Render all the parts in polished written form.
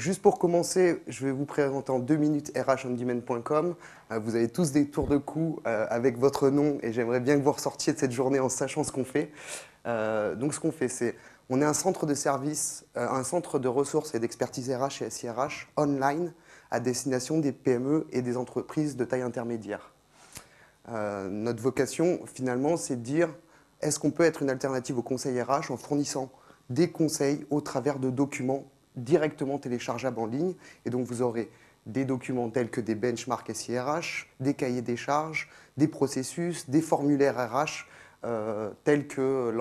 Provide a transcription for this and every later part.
juste pour commencer, je vais vous présenter en 2 minutes rhondemand.com. Vous avez tous des tours de cou avec votre nom et j'aimerais bien que vous ressortiez de cette journée en sachant ce qu'on fait. Donc ce qu'on fait, c'est on est un centre de service, un centre de ressources et d'expertise RH et SIRH online à destination des PME et des entreprises de taille intermédiaire. Notre vocation, finalement, c'est de dire est-ce qu'on peut être une alternative au conseil RH en fournissant des conseils au travers de documents directement téléchargeables en ligne. Et donc, vous aurez des documents tels que des benchmarks SIRH, des cahiers des charges, des processus, des formulaires RH, tels que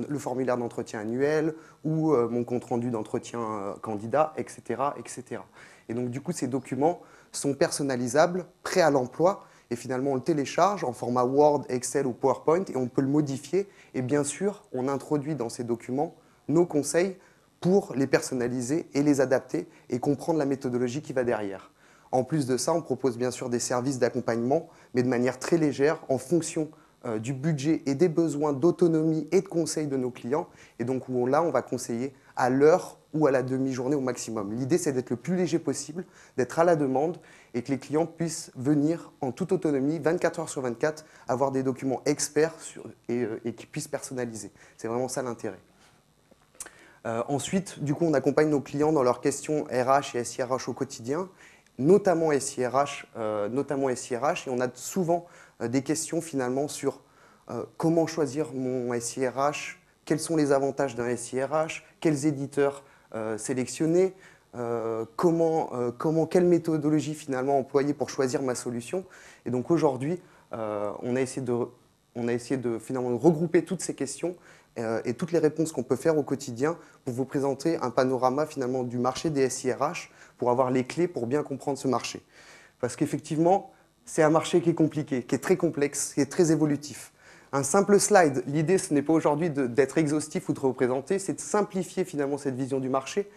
le formulaire d'entretien annuel ou mon compte-rendu d'entretien candidat, etc., etc. Et donc, du coup, ces documents sont personnalisables, prêts à l'emploi, et finalement, on le télécharge en format Word, Excel ou PowerPoint, et on peut le modifier. Et bien sûr, on introduit dans ces documents nos conseils pour les personnaliser et les adapter et comprendre la méthodologie qui va derrière. En plus de ça, on propose bien sûr des services d'accompagnement, mais de manière très légère, en fonction du budget et des besoins d'autonomie et de conseil de nos clients. Et donc là, on va conseiller à l'heure ou à la demi-journée au maximum. L'idée, c'est d'être le plus léger possible, d'être à la demande et que les clients puissent venir en toute autonomie, 24 heures sur 24, avoir des documents experts et qui puissent personnaliser. C'est vraiment ça l'intérêt. Ensuite, du coup, on accompagne nos clients dans leurs questions RH et SIRH au quotidien, notamment SIRH, et on a souvent des questions finalement sur comment choisir mon SIRH, quels sont les avantages d'un SIRH, quels éditeurs sélectionner, quelle méthodologie finalement employer pour choisir ma solution. Et donc aujourd'hui, on a essayé de finalement regrouper toutes ces questions et toutes les réponses qu'on peut faire au quotidien pour vous présenter un panorama finalement du marché des SIRH pour avoir les clés pour bien comprendre ce marché. Parce qu'effectivement, c'est un marché qui est compliqué, qui est très complexe, qui est très évolutif. Un simple slide, l'idée ce n'est pas aujourd'hui d'être exhaustif ou de représenter, c'est de simplifier finalement cette vision du marché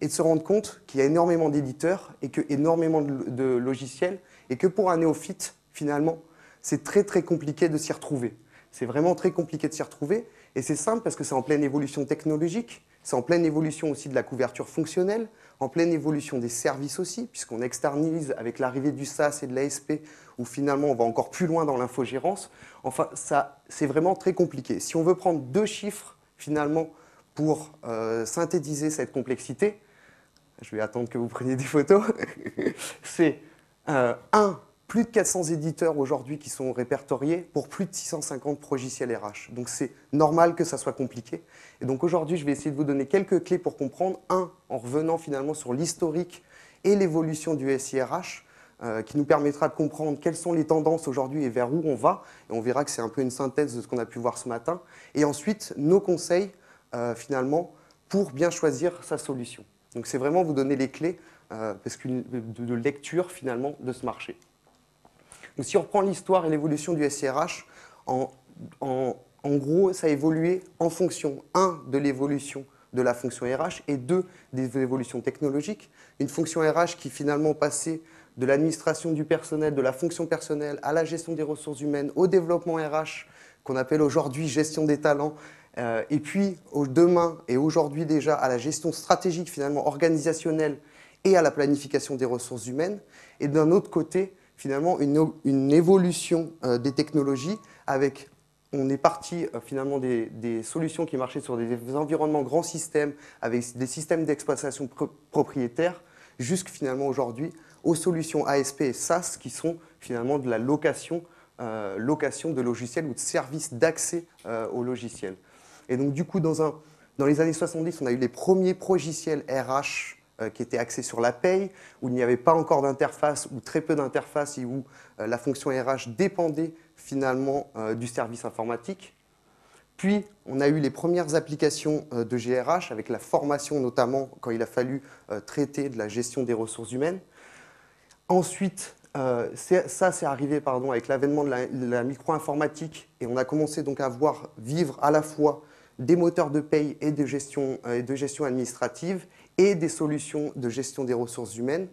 et de se rendre compte qu'il y a énormément d'éditeurs et que énormément de logiciels et que pour un néophyte, finalement, c'est très très compliqué de s'y retrouver. C'est vraiment très compliqué de s'y retrouver et c'est simple parce que c'est en pleine évolution technologique, c'est en pleine évolution aussi de la couverture fonctionnelle, en pleine évolution des services aussi, puisqu'on externalise avec l'arrivée du SaaS et de l'ASP, où finalement on va encore plus loin dans l'infogérance. Enfin, ça, c'est vraiment très compliqué. Si on veut prendre 2 chiffres finalement pour synthétiser cette complexité, je vais attendre que vous preniez des photos, c'est 1. Plus de 400 éditeurs aujourd'hui qui sont répertoriés pour plus de 650 logiciels RH. Donc c'est normal que ça soit compliqué. Et donc aujourd'hui, je vais essayer de vous donner quelques clés pour comprendre. 1. En revenant finalement sur l'historique et l'évolution du SIRH, qui nous permettra de comprendre quelles sont les tendances aujourd'hui et vers où on va. Et on verra que c'est un peu une synthèse de ce qu'on a pu voir ce matin. Et ensuite, nos conseils finalement pour bien choisir sa solution. Donc c'est vraiment vous donner les clés de lecture finalement de ce marché. Donc, si on reprend l'histoire et l'évolution du SIRH, en gros, ça a évolué en fonction, 1, de l'évolution de la fonction RH et 2, des évolutions technologiques. Une fonction RH qui finalement passait de l'administration du personnel, de la fonction personnelle, à la gestion des ressources humaines, au développement RH, qu'on appelle aujourd'hui gestion des talents, et puis demain et aujourd'hui déjà à la gestion stratégique finalement organisationnelle et à la planification des ressources humaines. Et d'un autre côté, finalement une évolution des technologies avec, on est parti finalement des solutions qui marchaient sur des environnements grands systèmes avec des systèmes d'exploitation propriétaires jusqu'à finalement aujourd'hui aux solutions ASP et SaaS qui sont finalement de la location de logiciels ou de services d'accès aux logiciels. Et donc du coup dans les années 70, on a eu les premiers logiciels RH qui était axé sur la paye, où il n'y avait pas encore d'interface ou très peu d'interface et où la fonction RH dépendait finalement du service informatique. Puis, on a eu les premières applications de GRH avec la formation notamment quand il a fallu traiter de la gestion des ressources humaines. Ensuite, ça c'est arrivé avec l'avènement de la micro-informatique et on a commencé donc à vivre à la fois des moteurs de paye et de gestion administrative et des solutions de gestion des ressources humaines.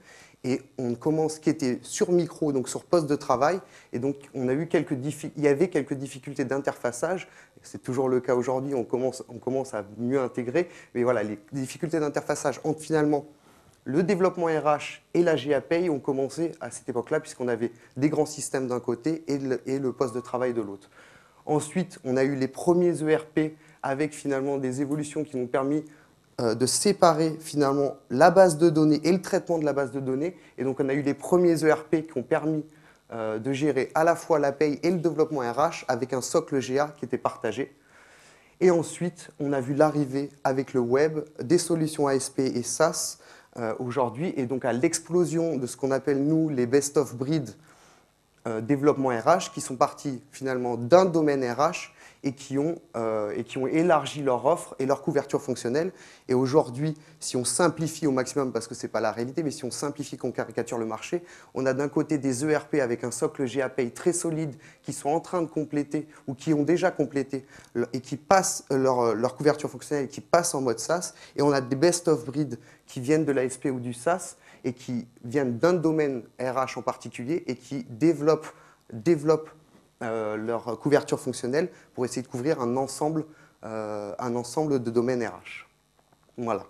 Et on commence, qui était sur micro, donc sur poste de travail, et donc il y avait quelques difficultés d'interfaçage, c'est toujours le cas aujourd'hui, on commence à mieux intégrer, mais voilà, les difficultés d'interfaçage entre finalement Le développement RH et la GAPay ont commencé à cette époque-là, puisqu'on avait des grands systèmes d'un côté et le poste de travail de l'autre. Ensuite, on a eu les premiers ERP avec finalement des évolutions qui nous ont permis de séparer finalement la base de données et le traitement de la base de données. Et donc, on a eu les premiers ERP qui ont permis de gérer à la fois la paye et le développement RH avec un socle GA qui était partagé. Et ensuite, on a vu l'arrivée avec le web des solutions ASP et SaaS aujourd'hui, et donc à l'explosion de ce qu'on appelle, nous, les best-of-breed développement RH, qui sont partis finalement d'un domaine RH et qui ont élargi leur offre et leur couverture fonctionnelle. Et aujourd'hui, si on simplifie au maximum, parce que ce n'est pas la réalité, mais si on simplifie, qu'on caricature le marché, on a d'un côté des ERP avec un socle GAPay très solide qui sont en train de compléter ou qui ont déjà complété et qui passent leur couverture fonctionnelle et qui passent en mode SaaS. Et on a des best-of-breed qui viennent de l'ASP ou du SaaS et qui viennent d'un domaine RH en particulier et qui développent leur couverture fonctionnelle pour essayer de couvrir un ensemble de domaines RH. Voilà.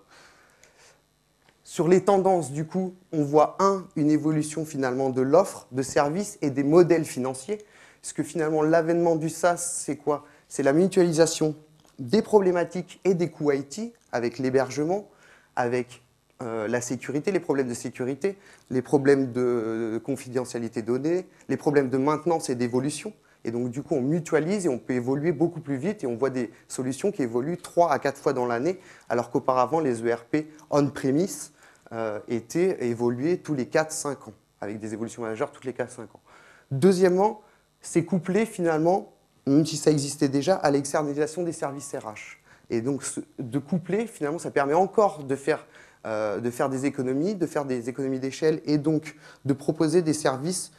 Sur les tendances, du coup, on voit une évolution finalement de l'offre de services et des modèles financiers, parce que finalement l'avènement du SaaS, c'est quoi? C'est la mutualisation des problématiques et des coûts IT, avec l'hébergement, avec la sécurité, les problèmes de sécurité, les problèmes de confidentialité donnée, les problèmes de maintenance et d'évolution. Et donc, du coup, on mutualise et on peut évoluer beaucoup plus vite et on voit des solutions qui évoluent 3 à 4 fois dans l'année, alors qu'auparavant, les ERP on-premise étaient évolués tous les 4-5 ans, avec des évolutions majeures tous les 4-5 ans. Deuxièmement, c'est couplé finalement, même si ça existait déjà, à l'externalisation des services RH. Et donc, de coupler, finalement, ça permet encore de faire des économies, d'échelle et donc de proposer des services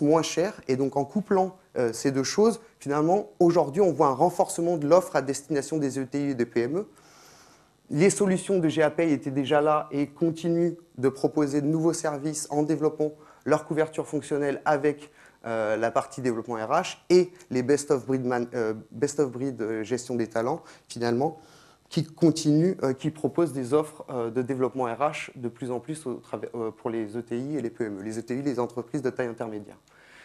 moins chers. Et donc en couplant ces deux choses, finalement, aujourd'hui, on voit un renforcement de l'offre à destination des ETI et des PME. Les solutions de GAPay étaient déjà là et continuent de proposer de nouveaux services en développant leur couverture fonctionnelle avec la partie développement RH et les best-of-breed gestion des talents, finalement, qui proposent des offres de développement RH de plus en plus pour les ETI et les PME, les ETI, les entreprises de taille intermédiaire.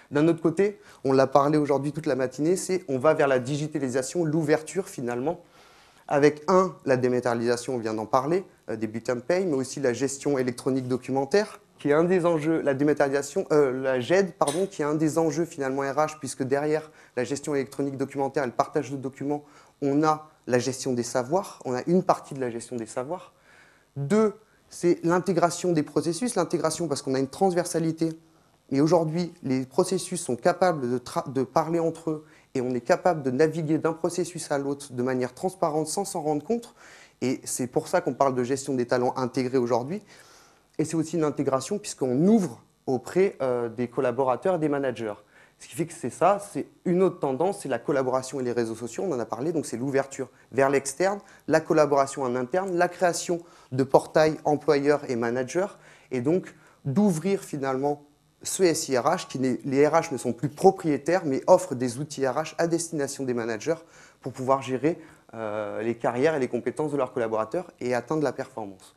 D'un autre côté, on l'a parlé aujourd'hui toute la matinée, on va vers la digitalisation, l'ouverture finalement, avec la dématérialisation, on vient d'en parler, des bulletins de paye, mais aussi la gestion électronique documentaire, qui est un des enjeux, la dématérialisation, la GED, pardon, qui est un des enjeux finalement RH, puisque derrière la gestion électronique documentaire et le partage de documents, on a la gestion des savoirs, on a une partie de la gestion des savoirs. 2, c'est l'intégration des processus, l'intégration parce qu'on a une transversalité, et aujourd'hui, les processus sont capables de parler entre eux, et on est capable de naviguer d'un processus à l'autre de manière transparente sans s'en rendre compte, et c'est pour ça qu'on parle de gestion des talents intégrés aujourd'hui, et c'est aussi une intégration puisqu'on ouvre auprès des collaborateurs et des managers. Ce qui fait que c'est une autre tendance, c'est la collaboration et les réseaux sociaux, on en a parlé, donc c'est l'ouverture vers l'externe, la collaboration en interne, la création de portails employeurs et managers, et donc d'ouvrir finalement ce SIRH, les RH ne sont plus propriétaires, mais offrent des outils RH à destination des managers pour pouvoir gérer les carrières et les compétences de leurs collaborateurs et atteindre la performance.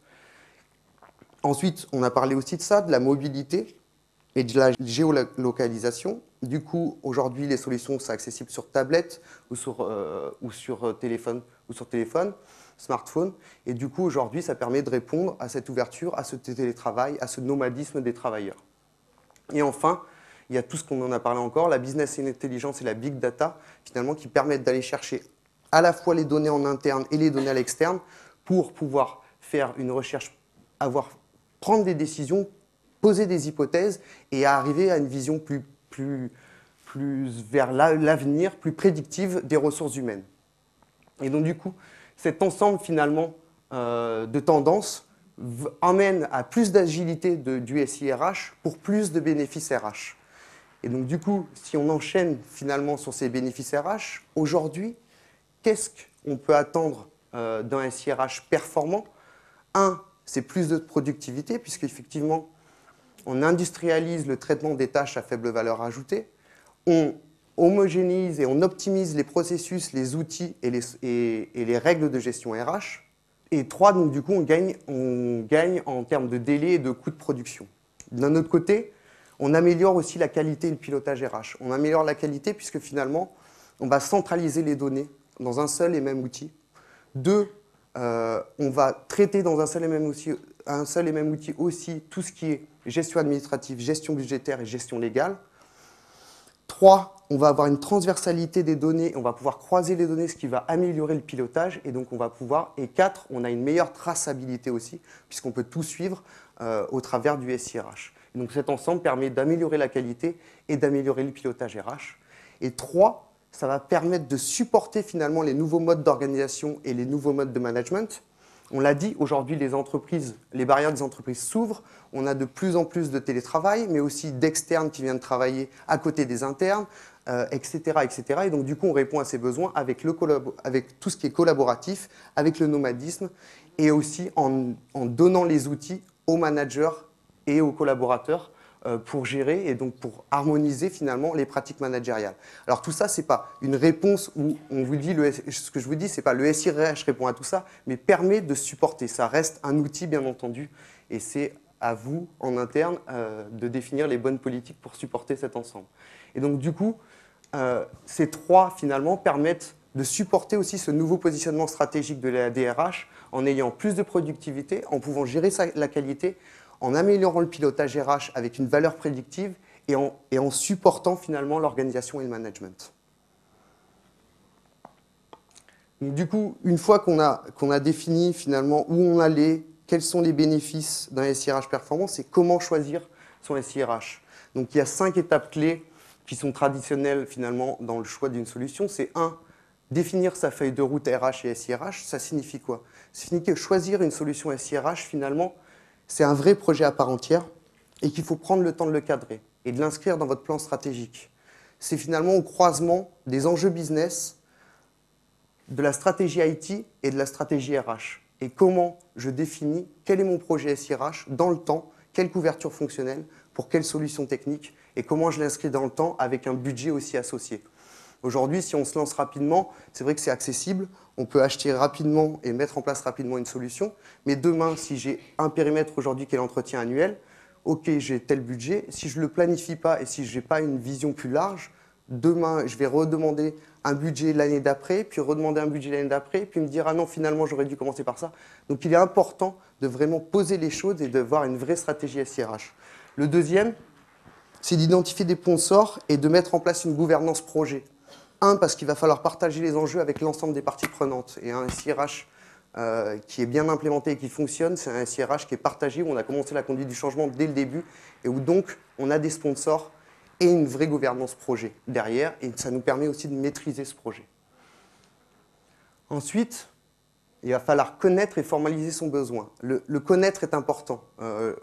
Ensuite, on a parlé aussi de ça, de la mobilité et de la géolocalisation. Du coup, aujourd'hui, les solutions sont accessibles sur tablette ou sur téléphone, smartphone. Et du coup, aujourd'hui, ça permet de répondre à cette ouverture, à ce télétravail, à ce nomadisme des travailleurs. Et enfin, il y a tout ce qu'on en a parlé encore, la business intelligence et la big data, finalement, qui permettent d'aller chercher à la fois les données en interne et les données à l'externe pour pouvoir faire une recherche, prendre des décisions, poser des hypothèses et arriver à une vision plus vers l'avenir, plus prédictive des ressources humaines. Et donc du coup, cet ensemble finalement de tendances emmène à plus d'agilité du SIRH pour plus de bénéfices RH. Et donc du coup, si on enchaîne finalement sur ces bénéfices RH, aujourd'hui, qu'est-ce qu'on peut attendre d'un SIRH performant? C'est plus de productivité, puisqu'effectivement, on industrialise le traitement des tâches à faible valeur ajoutée, on homogénise et on optimise les processus, les outils et les règles de gestion RH. Et 3, donc du coup, on gagne en termes de délai et de coût de production. D'un autre côté, on améliore aussi la qualité et le pilotage RH. On améliore la qualité puisque finalement, on va centraliser les données dans un seul et même outil. 2, on va traiter dans un seul et même outil aussi tout ce qui est gestion administrative, gestion budgétaire et gestion légale. 3, on va avoir une transversalité des données, on va pouvoir croiser les données, ce qui va améliorer le pilotage, et donc on va pouvoir, et 4, on a une meilleure traçabilité aussi, puisqu'on peut tout suivre au travers du SIRH. Et donc cet ensemble permet d'améliorer la qualité et d'améliorer le pilotage RH. Et 3, ça va permettre de supporter finalement les nouveaux modes d'organisation et les nouveaux modes de management. On l'a dit, aujourd'hui, les barrières des entreprises s'ouvrent. On a de plus en plus de télétravail, mais aussi d'externes qui viennent travailler à côté des internes, etc., etc. Et donc, du coup, on répond à ces besoins avec tout ce qui est collaboratif, avec le nomadisme, et aussi en donnant les outils aux managers et aux collaborateurs pour gérer et donc pour harmoniser finalement les pratiques managériales. Alors tout ça, ce n'est pas une réponse où on vous dit, ce que je vous dis, ce n'est pas le SIRH répond à tout ça, mais permet de supporter. Ça reste un outil, bien entendu, et c'est à vous, en interne, de définir les bonnes politiques pour supporter cet ensemble. Et donc du coup, ces 3, finalement, permettent de supporter aussi ce nouveau positionnement stratégique de la DRH en ayant plus de productivité, en pouvant gérer la qualité, en améliorant le pilotage RH avec une valeur prédictive et en supportant finalement l'organisation et le management. Donc, du coup, une fois qu'on a défini finalement où on allait, quels sont les bénéfices d'un SIRH performant, c'est comment choisir son SIRH. Donc il y a 5 étapes clés qui sont traditionnelles finalement dans le choix d'une solution. C'est 1, définir sa feuille de route RH et SIRH. Ça signifie quoi? Ça signifie que choisir une solution SIRH finalement, c'est un vrai projet à part entière et qu'il faut prendre le temps de le cadrer et de l'inscrire dans votre plan stratégique. C'est finalement au croisement des enjeux business, de la stratégie IT et de la stratégie RH. Et comment je définis quel est mon projet SIRH dans le temps, quelle couverture fonctionnelle, pour quelle solution technique, et comment je l'inscris dans le temps avec un budget aussi associé. Aujourd'hui, si on se lance rapidement, c'est vrai que c'est accessible, on peut acheter rapidement et mettre en place rapidement une solution, mais demain, si j'ai un périmètre aujourd'hui qui est l'entretien annuel, ok, j'ai tel budget, si je ne le planifie pas et si je n'ai pas une vision plus large, demain, je vais redemander un budget l'année d'après, puis redemander un budget l'année d'après, puis me dire « Ah non, finalement, j'aurais dû commencer par ça ». Donc, il est important de vraiment poser les choses et de voir une vraie stratégie SIRH. Le deuxième, c'est d'identifier des sponsors et de mettre en place une gouvernance projet. Parce qu'il va falloir partager les enjeux avec l'ensemble des parties prenantes. Et un SIRH qui est bien implémenté et qui fonctionne, c'est un SIRH qui est partagé, où on a commencé la conduite du changement dès le début, et où donc on a des sponsors et une vraie gouvernance projet derrière, et ça nous permet aussi de maîtriser ce projet. Ensuite, il va falloir connaître et formaliser son besoin. Le connaître est important.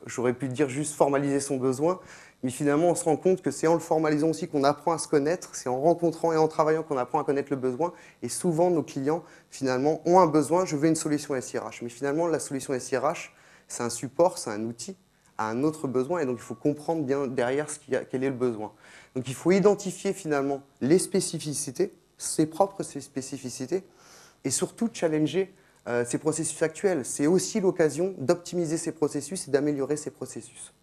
J'aurais pu dire juste formaliser son besoin, mais finalement, on se rend compte que c'est en le formalisant aussi qu'on apprend à se connaître, c'est en rencontrant et en travaillant qu'on apprend à connaître le besoin. Et souvent, nos clients, finalement, ont un besoin, je veux une solution SIRH. Mais finalement, la solution SIRH, c'est un support, c'est un outil à un autre besoin. Et donc, il faut comprendre bien derrière quel est le besoin. Donc, il faut identifier finalement les spécificités, ses propres spécificités, et surtout challenger ces processus actuels. C'est aussi l'occasion d'optimiser ces processus et d'améliorer ces processus.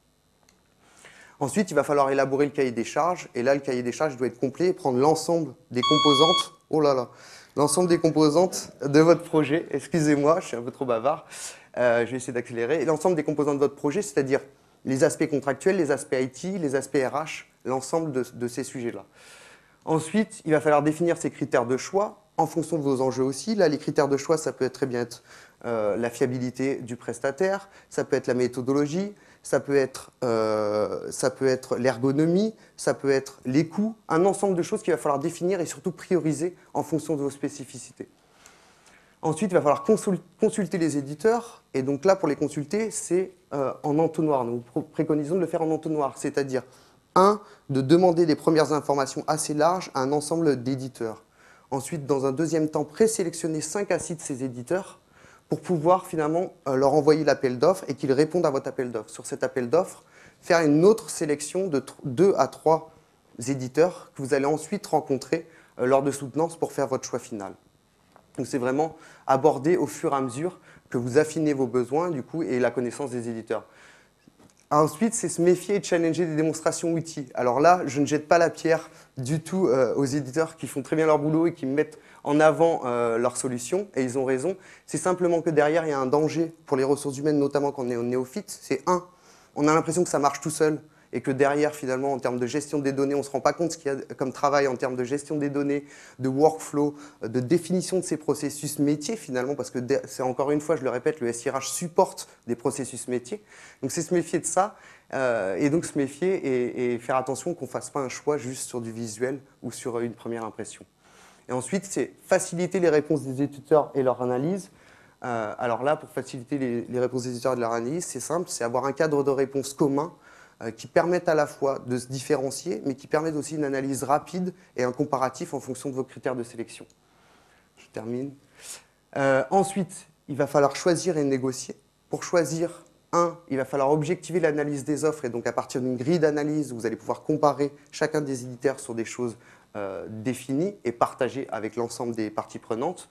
Ensuite, il va falloir élaborer le cahier des charges. Et là, le cahier des charges doit être complet et prendre l'ensemble des composantes. Oh là là, l'ensemble des composantes de votre projet. Excusez-moi, je suis un peu trop bavard. Je vais essayer d'accélérer. L'ensemble des composantes de votre projet, c'est-à-dire les aspects contractuels, les aspects IT, les aspects RH, l'ensemble de ces sujets-là. Ensuite, il va falloir définir ces critères de choix en fonction de vos enjeux aussi. Là, les critères de choix, ça peut très bien être la fiabilité du prestataire, ça peut être la méthodologie, ça peut être l'ergonomie, ça peut être les coûts, un ensemble de choses qu'il va falloir définir et surtout prioriser en fonction de vos spécificités. Ensuite, il va falloir consulter les éditeurs. Et donc là, pour les consulter, c'est en entonnoir. Nous préconisons de le faire en entonnoir, c'est-à-dire, de demander les premières informations assez larges à un ensemble d'éditeurs. Ensuite, dans un deuxième temps, présélectionner 5 à 6 de ces éditeurs pour pouvoir finalement leur envoyer l'appel d'offres et qu'ils répondent à votre appel d'offres. Sur cet appel d'offres, faire une autre sélection de 2 à 3 éditeurs que vous allez ensuite rencontrer lors de soutenance pour faire votre choix final. Donc c'est vraiment abordé au fur et à mesure que vous affinez vos besoins du coup, et la connaissance des éditeurs. Ensuite, c'est se méfier et challenger des démonstrations outils. Alors là, je ne jette pas la pierre du tout aux éditeurs qui font très bien leur boulot et qui mettent en avant leurs solutions, et ils ont raison. C'est simplement que derrière, il y a un danger pour les ressources humaines, notamment quand on est au néophyte. C'est on a l'impression que ça marche tout seul, et que derrière, finalement, en termes de gestion des données, on ne se rend pas compte ce qu'il y a comme travail en termes de gestion des données, de workflow, de définition de ces processus métiers, finalement, parce que c'est encore une fois, je le répète, le SIRH supporte des processus métiers. Donc c'est se méfier de ça, et donc se méfier et faire attention qu'on ne fasse pas un choix juste sur du visuel ou sur une première impression. Et ensuite, c'est faciliter les réponses des éditeurs et leur analyse. Alors là, pour faciliter les réponses des éditeurs et de leur analyse, c'est simple, c'est avoir un cadre de réponse commun qui permettent à la fois de se différencier, mais qui permettent aussi une analyse rapide et un comparatif en fonction de vos critères de sélection. Je termine. Ensuite, il va falloir choisir et négocier. Pour choisir, il va falloir objectiver l'analyse des offres, et donc à partir d'une grille d'analyse, vous allez pouvoir comparer chacun des éditeurs sur des choses définies et partagées avec l'ensemble des parties prenantes.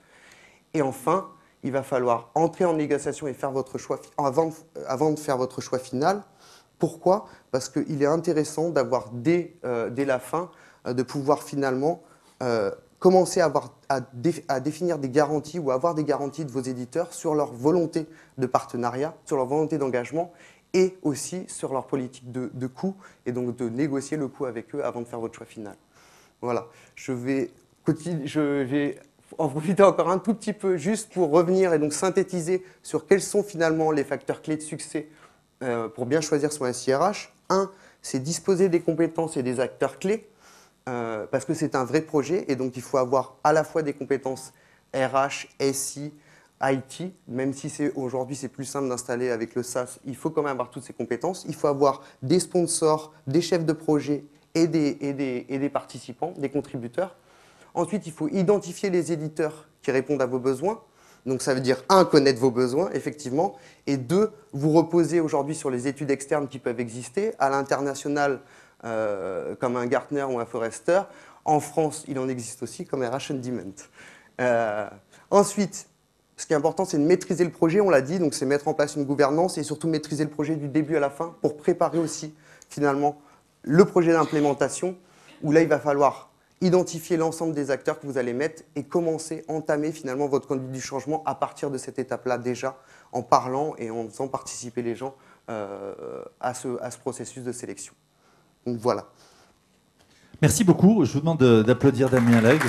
Et enfin, il va falloir entrer en négociation et faire votre choix avant de faire votre choix final. Pourquoi? Parce qu'il est intéressant d'avoir dès la fin, de pouvoir finalement commencer à définir des garanties ou avoir des garanties de vos éditeurs sur leur volonté de partenariat, sur leur volonté d'engagement et aussi sur leur politique de coût, et donc de négocier le coût avec eux avant de faire votre choix final. Voilà, je vais en profiter encore un tout petit peu juste pour revenir et donc synthétiser sur quels sont finalement les facteurs clés de succès pour bien choisir son SIRH. C'est disposer des compétences et des acteurs clés, parce que c'est un vrai projet, et donc il faut avoir à la fois des compétences RH, SI, IT, même si aujourd'hui c'est plus simple d'installer avec le SaaS, il faut quand même avoir toutes ces compétences. Il faut avoir des sponsors, des chefs de projet et des participants, des contributeurs. Ensuite, il faut identifier les éditeurs qui répondent à vos besoins. Donc ça veut dire, connaître vos besoins, effectivement, et vous reposer aujourd'hui sur les études externes qui peuvent exister, à l'international, comme un Gartner ou un Forrester. En France, il en existe aussi, comme RH Demand. Ensuite, ce qui est important, c'est de maîtriser le projet, on l'a dit, donc c'est mettre en place une gouvernance et surtout maîtriser le projet du début à la fin pour préparer aussi, finalement, le projet d'implémentation, où là, il va falloir identifier l'ensemble des acteurs que vous allez mettre et commencer, entamer finalement votre conduite du changement à partir de cette étape-là déjà, en parlant et en faisant participer les gens à ce processus de sélection. Donc voilà. Merci beaucoup. Je vous demande d'applaudir Damien Legge.